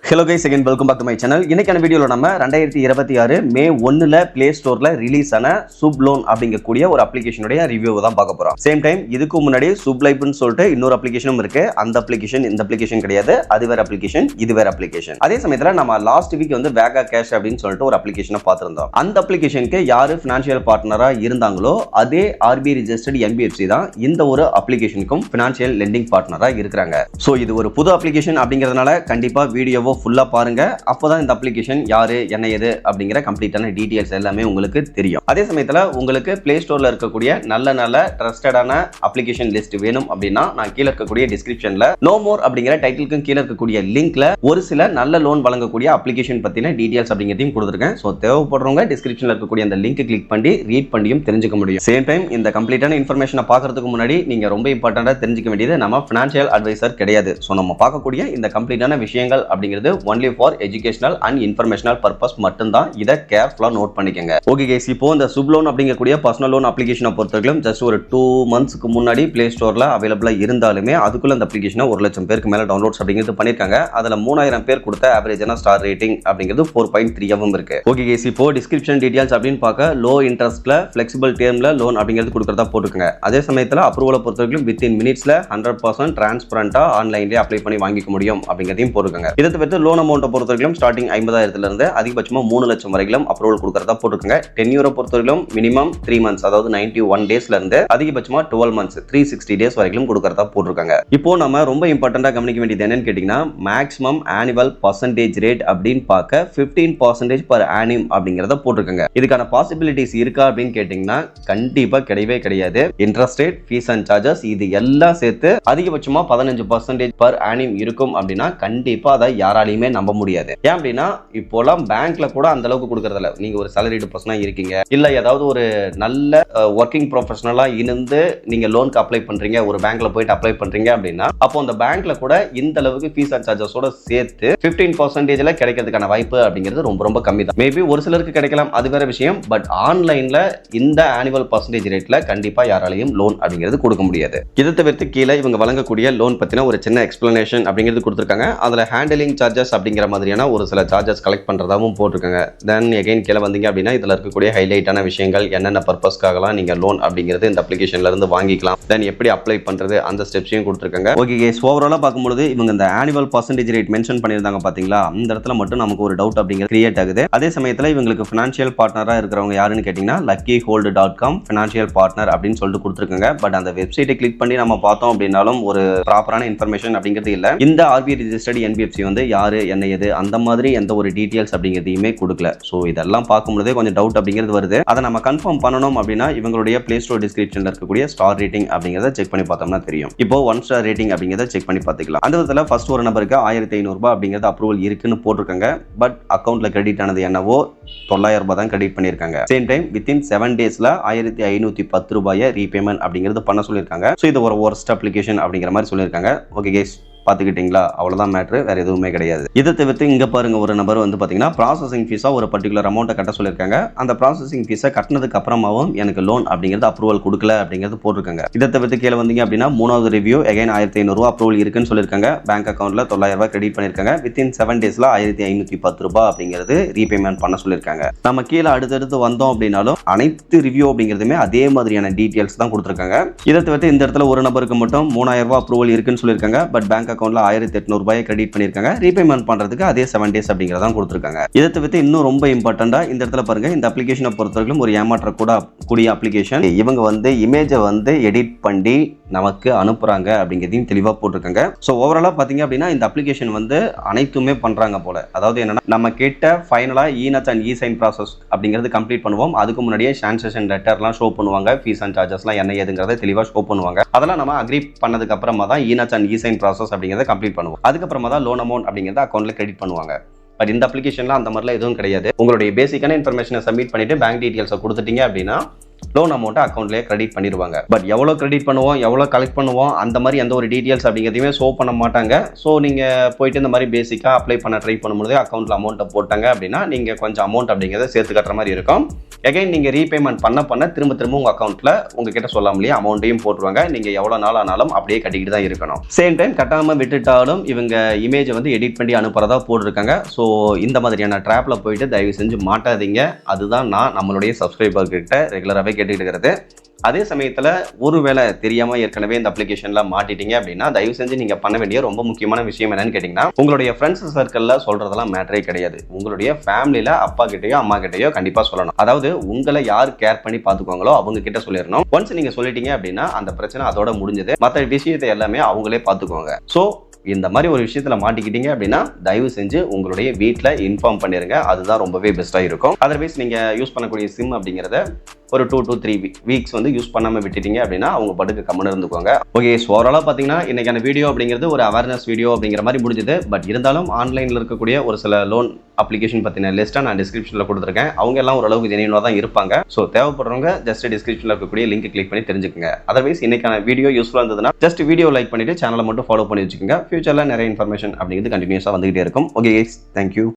Hello guys, again welcome back to my channel. இன்னைக்கான வீடியோல நம்ம 2026 மே 1ல Play Storeல ரிலீஸ் ஆன சுப்லோன் அப்படிங்கக்கூடிய ஒரு அப்ளிகேஷனுடைய ரிவ்யூவை தான் பார்க்க போறோம். சேம் டைம் இதுக்கு முன்னாடி சுப்லைப்னு சொல்லிட்டு இன்னொரு அப்ளிகேஷனும் இருக்கு. அந்த அப்ளிகேஷன் இந்த அப்ளிகேஷன் கிடையாது. அது வேற அப்ளிகேஷன், இது வேற அப்ளிகேஷன். அதே சமயத்துல நம்ம லாஸ்ட் வீக் வந்து வேகா கேஷ் அப்படின்னு சொல்லிட்டு ஒரு அப்ளிகேஷனை பார்த்திருந்தோம். அந்த அப்ளிகேஷனுக்கு யாரு ஃபினான்ஷியல் பார்ட்னரா இருந்தாங்களோ அதே RBI ரெஜிஸ்டர்ட் NBFC தான் இந்த ஒரு அப்ளிகேஷனுக்கும் ஃபினான்ஷியல் லெண்டிங் பார்ட்னரா இருக்காங்க. சோ இது ஒரு புது அப்ளிகேஷன் அப்படிங்கிறதுனால கண்டிப்பா வீடியோவை ஃபுல்லா பாருங்க. அப்போதான் இந்த அப்ளிகேஷன் யாரு என்ன ஏது அப்படிங்கிற கம்ப்ளீட்டான டீடைல்ஸ் எல்லாமே உங்களுக்கு தெரியும். அதே சமயத்துல உங்களுக்கு பிளே ஸ்டோர்ல இருக்கக்கூடிய நல்ல ட்ரஸ்டடான அப்ளிகேஷன் லிஸ்ட் வேணும் அப்படின்னா நான் கீழே இருக்கக்கூடிய டிஸ்கிரிப்ஷன்ல நோ மோர் அப்படிங்கிற டைட்டிலுக்கும் கீழே இருக்கக்கூடிய லிங்க்ல ஒரு சில நல்ல லோன் வழங்கக்கூடிய அப்ளிகேஷன் பத்தின டீடைல்ஸ் அப்படிங்கிறதையும் கொடுத்துருக்கேன். ஸோ தேவைப்படுறவங்க டிஸ்கிரிப்ஷன்ல இருக்கக்கூடிய அந்த லிங்க் கிளிக் பண்ணி ரீட் பண்ணியும் தெரிஞ்சுக்க முடியும். சேம் டைம் இந்த கம்ப்ளீட்டான இன்ஃபர்மேஷனை பார்க்கறதுக்கு முன்னாடி நீங்க ரொம்ப இம்பார்ட்டண்டா தெரிஞ்சுக்க வேண்டியது நம்ம ஃபினான்ஷியல் அட்வைசர் கிடையாது. ஸோ நம்ம பார்க்கக்கூடிய இந்த கம்ப்ளீட்டான விஷயங்கள் அப்படிங்கிறது only for educational and informational purpose மட்டும்தான். இதை கேர்ஃபுல்லா நோட் பண்ணிக்கங்க. ஓகே கைஸ், இப்போ இந்த சுப்லோன் அப்படிங்கக்கூடிய பர்சனல் லோன் அப்ளிகேஷனை பொறுத்தவரைக்கும் ஜஸ்ட் ஒரு 2 monthsக்கு முன்னாடி பிளே ஸ்டோர்ல அவைலபிளா இருந்தாலுமே அதுக்குள்ள இந்த அப்ளிகேஷனை 1 லட்சம் பேருக்கு மேல டவுன்லோட்ஸ் அப்படிங்கிறது பண்ணிருக்காங்க. அதுல 3000 பேர் கொடுத்த ஆவரேஜான ஸ்டார் ரேட்டிங் அப்படிங்கிறது 4.3 இருக்கு. ஓகே கைஸ், இப்போ டிஸ்கிரிப்ஷன் டீடைல்ஸ் அப்படின்னு பார்க்க லோ இன்ட்ரெஸ்ட்ல ஃபிளெக்சிபிள் டேர்ம்ல லோன் அப்படிங்கிறது கொடுக்கறதா போட்டுருக்காங்க. அதே சமயத்துல அப்ரூவலை பொறுத்தவரைக்கும் வித்தின் மினிட்ஸ்ல 100% டிரான்ஸ்பரண்டா ஆன்லைன்லேயே அப்ளை பண்ணி வாங்கிக்க முடியும் அப்படிங்கிறதையும் போட்டுருக்காங்க. இதை தவிர்த்து லோன் அமௌண்ட்டை பொறுத்தவரைக்கும் ஸ்டார்டிங் 50,000 இருந்து அதிகபட்சமா 3 லட்சம் வரைக்கும் அப்ரூவல் கொடுக்கறதா போட்டுருக்காங்க. டென்யூரை பொறுத்தவரைக்கும் மினிமம் 3 months அதாவது 91 டேஸ்ல இருந்து அதிகபட்சமா 12 months 360 டேஸ் வரைக்கும் கொடுக்கறதா போட்டுருக்காங்க. இப்போ நம்ம ரொம்ப இம்பார்ட்டண்டா கவனிக்க வேண்டியது என்னன்னு கேட்டீங்கன்னா மேக்ஸிமம் ஆனுவல் பர்சன்டேஜ் ரேட் அப்படின்னு பார்க்க 15% per annum அப்படிங்கறத போட்டுருக்காங்க. இதுக்கான பாசிபிலிட்டிஸ் இருக்கா அப்படின்னு கேட்டீங்கன்னா கண்டிப்பா கிடையவே கிடையாது. Interest rate, fees and charges இது எல்லாம் சேர்த்து அதிகபட்சமா 15% per annum இருக்கும் அப்படின்னா கண்டிப்பா அதை யாராலையுமே நம்ப முடியாது. ஏன் அப்படின்னா இப்போலாம் பேங்க்ல கூட அந்த அளவுக்கு கொடுக்கறதில்ல. நீங்க ஒரு salaried பர்சனா இருக்கீங்க, இல்ல ஏதாவது ஒரு நல்ல ஒர்க்கிங் ப்ரொஃபஷனலா இருந்து நீங்க லோனுக்கு அப்ளை பண்றீங்க, ஒரு பேங்க்ல போயிட்டு அப்ளை பண்றீங்க அப்படின்னா அப்போ அந்த பேங்க்ல கூட இந்த அளவுக்கு ஃபீஸ் அண்ட் சார்ஜஸோட சேர்த்து 15% கிடைக்கிறதுக்கான வாய்ப்பு அப்படிங்கிறது ரொம்ப ரொம்ப கம்மி தான். மேபி ஒரு சிலருக்கு கிடைக்கலாம், அது வேற விஷயம். பட் ஆன்லைன்ல இந்த ஆனுவல் பர்சன்டேஜ் ரேட்ல கண்டிப்பா யாராலையும் லோன் அப்படிங்கிறது கொடுக்க முடியாது. இதை தவிர்த்து கீழே இவங்க வழங்கக்கூடிய லோன் பத்தின ஒரு சின்ன எக்ஸ்பிளனேஷன் அப்படிங்கிறது கொடுத்துருக்காங்க. அதுல ஹேண்டலிங் சார்ஜஸ் அப்படிங்கிற மாதிரியான ஒரு சில சார்ஜஸ் கலெக்ட் பண்றதாவும் போட்டிருக்காங்க. தென் எகைன் கீழே வந்தீங்க அப்படின்னா இதுல இருக்கக்கூடிய ஹைலைட்டான விஷயங்கள் என்னென்ன பர்பஸ்க்காகலாம் நீங்க லோன் அப்படிங்கிறது இந்த அப்ளிகேஷன்ல இருந்து வாங்கிக்கலாம், தென் எப்படி அப்ளை பண்றது அந்த ஸ்டெப்ஸையும் கொடுத்துருக்காங்க. ஓகே கேஸ், ஓவராலா பார்க்கும்போது இவங்க இந்த ஆனுவல் பர்சன்டேஜ் ரேட் மென்ஷன் பண்ணியிருந்தாங்க பாத்தீங்களா, அந்த இடத்துல மட்டும் நமக்கு ஒரு டவுட் அப்படிங்கிறது கிரியேட் ஆகுது. அதே சமயத்துல இவங்களுக்கு ஃபினான்ஷியல் பார்ட்னரா இருக்கிறவங்க யாருன்னு கேட்டீங்கன்னா luckyhold.com ஃபினான்ஷியல் பார்ட்னர் அப்படின்னு சொல்லிட்டு கொடுத்துருக்காங்க. பட் அந்த வெப்சைட்டை கிளிக் பண்ணி நம்ம பார்த்தோம் அப்படின்னாலும் ஒரு ப்ராப்பரான இன்ஃபர்மேஷன் அப்படிங்கிறது இல்ல. இந்த RBI ரெஜிஸ்டர்ட் NBFC வந்து யாரு என்ன ஏது அந்த மாதிரி எந்த ஒரு டீடைல்ஸ் அப்படிங்கிறதையுமே கொடுக்கல. ஸோ இதெல்லாம் பார்க்கும்போதே கொஞ்சம் டவுட் அப்படிங்கிறது வருது. அதை நம்ம கன்ஃபார்ம் பண்ணணும் அப்படின்னா இவங்களுடைய பிளே ஸ்டோர் டிஸ்கிரிப்ஷன்ல இருக்கக்கூடிய ஸ்டார் ரேட்டிங் அப்படிங்கிறத செக் பண்ணி பார்த்தோம்னா தெரியும். இப்போ 1 star ரேட்டிங் அப்படிங்கிறத செக் பண்ணி பார்த்துக்கலாம். அந்த விதத்துல ஃபர்ஸ்ட் ஒரு நபருக்கு 1500 ரூபாய் அப்படிங்கிறது அப்ரூவல் இருக்குன்னு போட்டிருக்காங்க. பட் அக்கௌண்ட்ல கிரெடிட் ஆனது என்னவோ 900 ரூபாய் தான் கிரெடிட் பண்ணிருக்காங்க. சேம் டைம் வித்தின் 7 டேஸ்ல 1510 ரூபாயை ரீபேமெண்ட் அப்படிங்கிறது பண்ண சொல்லியிருக்காங்க. ஸோ இது ஒரு worst அப்ளிகேஷன் அப்படிங்கிற மாதிரி சொல்லியிருக்காங்க. ஓகே கேஸ், பார்த்துக்கிட்டீங்களா, அவ்வளோதான் மேட்ரு, வேற எதுவுமே கிடையாது. இதை தவிர்த்து இங்கே பாருங்க, ஒரு நபர் வந்து பார்த்தீங்கன்னா ப்ராசஸிங் ஃபீஸாக ஒரு பர்டிகுலர் அமௌண்ட்டை கட்ட சொல்லியிருக்காங்க. அந்த ப்ராசஸிங் ஃபீஸை கட்டினதுக்கு அப்புறமாவும் எனக்கு லோன் அப்படிங்கிறது அப்ரூவல் கொடுக்கல அப்படிங்கிறது போட்டிருக்காங்க. இதை தவிர்த்து கீழே வந்தீங்க அப்படின்னா 3வது ரிவ்யூ எகைன் 1500 ரூபா அப்ரூவல் இருக்குன்னு சொல்லியிருக்காங்க. பேங்க் அக்கௌண்ட்ல 900 ரூபாய் கிரெடிட் பண்ணியிருக்காங்க. வித்தின் 7 டேஸ்ல 1510 ரூபாய் அப்படிங்கிறது ரீபேமெண்ட் பண்ண சொல்லியிருக்காங்க. நம்ம கீழே அடுத்தடுத்து வந்தோம் அப்படின்னாலும் அனைத்து ரிவ்யூ அப்படிங்கிறதுமே அதே மாதிரியான டீடைல்ஸ் தான் கொடுத்துருக்காங்க. இதை தவிர்த்து இந்த இடத்துல ஒரு நபருக்கு மட்டும் 3000 ரூபாய் அப்ரூவல் இருக்குன்னு சொல்லியிருக்காங்க. பட் பேங்க் அக்கௌண்ட்ல 1800 ரூபாய் கிரெடிட் பண்ணிருக்காங்க. ரீபேமெண்ட் பண்றதுக்கு அதே 7 டேஸ் அப்படிங்கறத கொடுத்திருக்காங்க. இதை தவிர்த்து இன்னும் ரொம்ப இம்பார்ட்டண்டா இந்த இடத்துல பாருங்க, இந்த அப்ளிகேஷனை பொறுத்தவரைக்கும் ஒரு ஏமாற்ற கூடிய அப்ளிகேஷன். இவங்க வந்து இமேஜை வந்து எடிட் பண்ணி நமக்கு அனுப்புறாங்க அப்படிங்கிறதையும் தெளிவா போட்டிருக்காங்க. ஸோ ஓவராலா பாத்தீங்க அப்படின்னா இந்த அப்ளிகேஷன் வந்து அனைத்துமே பண்றாங்க போல. அதாவது என்னன்னா நம்ம கிட்ட ஃபைனலா இ-நச் அண்ட் இ-சைன் ப்ராசஸ் அப்படிங்கிறது கம்ப்ளீட் பண்ணுவோம். அதுக்கு முன்னாடியே டிரான்சாக்ஷன் லெட்டர்லாம் ஷோ பண்ணுவாங்க, ஃபீஸ் அண்ட் சார்ஜஸ்லாம் என்ன ஏதுங்கிறத தெளிவா ஷோ பண்ணுவாங்க. அதெல்லாம் நம்ம அக்ரி பண்ணதுக்கு அப்புறமா தான் இ-நச் அண்ட் இ-சைன் ப்ராசஸ் அப்படிங்கிறத கம்ப்ளீட் பண்ணுவோம். அதுக்கப்புறமா தான் லோன் அமௌண்ட் அப்படிங்கிறத அக்கௌண்ட்ல கிரெடிட் பண்ணுவாங்க. பட் இந்த அப்ளிகேஷன்ல அந்த மாதிரிலாம் எதுவும் கிடையாது. உங்களுடைய பேசிக்கான இன்ஃபர்மேஷனை சப்மிட் பண்ணிட்டு பேங்க் டீடைல்ஸை கொடுத்துட்டீங்க அப்படின்னா லோன் அமௌண்ட்டை அக்கௌண்ட்லேயே கிரெடிட் பண்ணிடுவாங்க. பட் எவ்வளோ கிரெடிட் பண்ணுவோம், எவ்வளோ கலெக்ட் பண்ணுவோம், அந்த மாதிரி எந்த ஒரு டீட்டெயில்ஸ் அப்படிங்கிறதையுமே ஷோ பண்ண மாட்டாங்க. ஸோ நீங்கள் போயிட்டு இந்த மாதிரி பேசிக்காக அப்ளை பண்ண ட்ரை பண்ணும்போது அக்கௌண்ட்டில் அமௌண்ட்டை போட்டாங்க அப்படின்னா நீங்கள் கொஞ்சம் அமௌண்ட் அப்படிங்கிறத சேர்த்து கட்டுற மாதிரி இருக்கும். எகைன் நீங்கள் ரீபேமெண்ட் பண்ண திரும்ப உங்கள் அக்கௌண்ட்டில் உங்ககிட்ட சொல்லாமலேயே அமௌண்ட்டையும் போட்டுருவாங்க. நீங்கள் எவ்வளோ நாள் ஆனாலும் அப்படியே கட்டிக்கிட்டு தான் இருக்கணும். சேம் டைம் கட்டாமல் விட்டுட்டாலும் இவங்க இமேஜை வந்து எடிட் பண்ணி அனுப்புறதா போட்டிருக்காங்க. ஸோ இந்த மாதிரியான ட்ராப்பில் போயிட்டு தயவு செஞ்சு மாட்டாதீங்க. அதுதான் நான் நம்மளுடைய சப்ஸ்கிரைபர்கிட்ட ரெகுலராகவே கேட்டுக்கிட்டு இருக்கிறது. அதே சமயத்தில் ஒருவேளை தெரியாமல் ஏற்கனவே இந்த அப்ளிகேஷனில் மாட்டிட்டீங்க அப்படின்னா தயவு செஞ்சு நீங்கள் பண்ண வேண்டிய ரொம்ப முக்கியமான விஷயம் என்னன்னு கேட்டிங்கன்னா, உங்களுடைய ஃப்ரெண்ட்ஸ் சர்க்கிளில் சொல்கிறதெல்லாம் மேட்டரே கிடையாது. உங்களுடைய ஃபேமிலியில் அப்பா கிட்டேயோ அம்மா கிட்டேயோ கண்டிப்பாக சொல்லணும். அதாவது உங்களை யார் கேர் பண்ணி பார்த்துக்குவாங்களோ அவங்க கிட்ட சொல்லிடணும். ஒன்ஸ் நீங்கள் சொல்லிட்டீங்க அப்படின்னா அந்த பிரச்சனை அதோட முடிஞ்சது. மற்ற விஷயத்தை எல்லாமே அவங்களே பார்த்துக்குவாங்க. ஸோ இந்த மாதிரி ஒரு விஷயத்தில் மாட்டிக்கிட்டீங்க அப்படின்னா தயவு செஞ்சு உங்களுடைய வீட்டில் இன்ஃபார்ம் பண்ணிடுங்க. அதுதான் ரொம்பவே பெஸ்ட்டாக இருக்கும். அதர்வைஸ் நீங்கள் யூஸ் பண்ணக்கூடிய சிம் அப்படிங்கிறத ஒரு 2 to 3 வீக்ஸ் வந்து யூஸ் பண்ணாமல் விட்டுட்டீங்க அப்படின்னா அவங்க படுக்க கம்மன் இருந்துக்குவாங்க. ஓகே, ஸோ ஓவராலாக பார்த்தீங்கன்னா இன்றைக்கான வீடியோ அப்படிங்கிறது ஒரு அவேர்னஸ் வீடியோ அப்படிங்கிற மாதிரி முடிஞ்சது. பட் இருந்தாலும் ஆன்லைனில் இருக்கக்கூடிய ஒரு சில லோன் அப்ளிகேஷன் பற்றின லிஸ்ட்டை நான் டிஸ்கிரிப்ஷனில் கொடுத்துருக்கேன். அவங்க எல்லாம் ஓரளவுக்கு ஜெனியூனாக தான் இருப்பாங்க. ஸோ தேவைப்படுறவங்க ஜஸ்ட் டிஸ்கிரிப்ஷனில் இருக்கக்கூடிய லிங்க் கிளிக் பண்ணி தெரிஞ்சுக்கோங்க. அதர்வைஸ் இன்னைக்கான வீடியோ யூஸ்ஃபுல்லாக இருந்ததுன்னா ஜஸ்ட் வீடியோ லைக் பண்ணிட்டு சேனலை மட்டும் ஃபாலோ பண்ணி வச்சுக்கோங்க. ஃபியூச்சரில் நிறைய இன்ஃபர்மேஷன் அப்படிங்கிறது கண்டினியூஸாக வந்துகிட்டே இருக்கும். Okay, thank you.